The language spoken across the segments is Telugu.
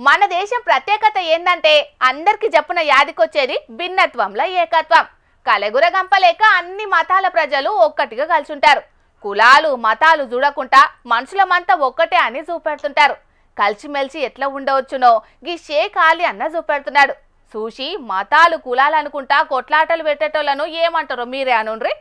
మన దేశం ప్రత్యేకత ఏందంటే అందరికి చెప్పున యాదికొచ్చేది భిన్నత్వంలో ఏకత్వం. కలెగుర గంపలేక అన్ని మతాల ప్రజలు ఒక్కటిగా కలిసుంటారు. కులాలు మతాలు చూడకుండా మనుషులమంతా ఒక్కటే అని చూపెడుతుంటారు. కలిసిమెలిసి ఎట్లా ఉండవచ్చునో గీ షేక్ అలీ అన్న చూపెడుతున్నాడు. చూసి మతాలు కులాలు అనుకుంటా కొట్లాటలు పెట్టేటోళ్లను ఏమంటారో మీరే అనుండ్రి.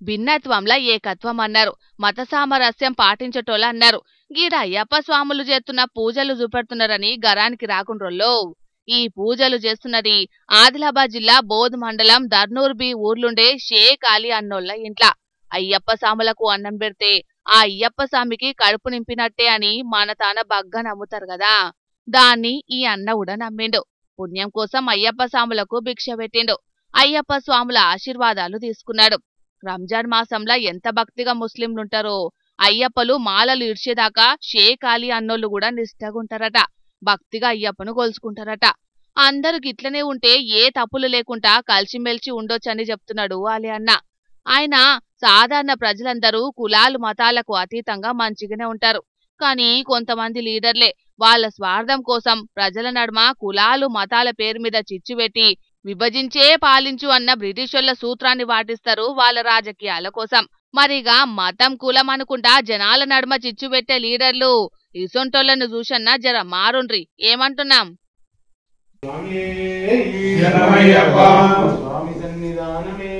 భిన్నత్వంలో ఏకత్వం అన్నారు. మత సామరస్యం పాటించటోళ్ళు అన్నారు. గీడ అయ్యప్ప స్వాములు చేస్తున్న పూజలు చూపెడుతున్నారని గరానికి రాకుండ్రోల్లో. ఈ పూజలు చేస్తున్నది ఆదిలాబాద్ జిల్లా బోధ్ మండలం దర్నూర్ బి ఊర్లుండే షేక్ అలీ అన్నోళ్ళ ఇంట్ల. అయ్యప్ప స్వాములకు అన్నం పెడితే ఆ అయ్యప్ప స్వామికి కడుపు నింపినట్టే అని మన తాన బగ్గా నమ్ముతారు కదా. దాన్ని ఈ అన్న కూడా నమ్మిండు. పుణ్యం కోసం అయ్యప్ప స్వాములకు భిక్ష పెట్టిండు. అయ్యప్ప స్వాముల ఆశీర్వాదాలు తీసుకున్నాడు. రంజాన్ మాసంలో ఎంత భక్తిగా ముస్లింలుంటారో అయ్యప్పలు మాలలు ఇడ్చేదాకా షేక్ అలీ అన్నోళ్ళు కూడా నిష్టగుంటారట. భక్తిగా అయ్యప్పను కొలుసుకుంటారట. అందరూ గిట్లనే ఉంటే ఏ తప్పులు లేకుండా కలిసిమెలిసి ఉండొచ్చని చెప్తున్నాడు అలీ అన్న. ఆయన సాధారణ ప్రజలందరూ కులాలు మతాలకు అతీతంగా మంచిగానే ఉంటారు. కానీ కొంతమంది లీడర్లే వాళ్ళ స్వార్థం కోసం ప్రజల నడుమ కులాలు మతాల పేరు మీద చిచ్చు పెట్టి విభజించే పాలించు అన్న బ్రిటిషోళ్ల సూత్రాన్ని పాటిస్తారు వాళ్ళ రాజకీయాల కోసం. మరిగా మతం కులం అనుకుంటా జనాల నడుమ చిచ్చు పెట్టే లీడర్లు ఇసొంటోళ్లను చూసన్నా జర మారుండ్రి. ఏమంటున్నాం? స్వామి సన్నిధానమే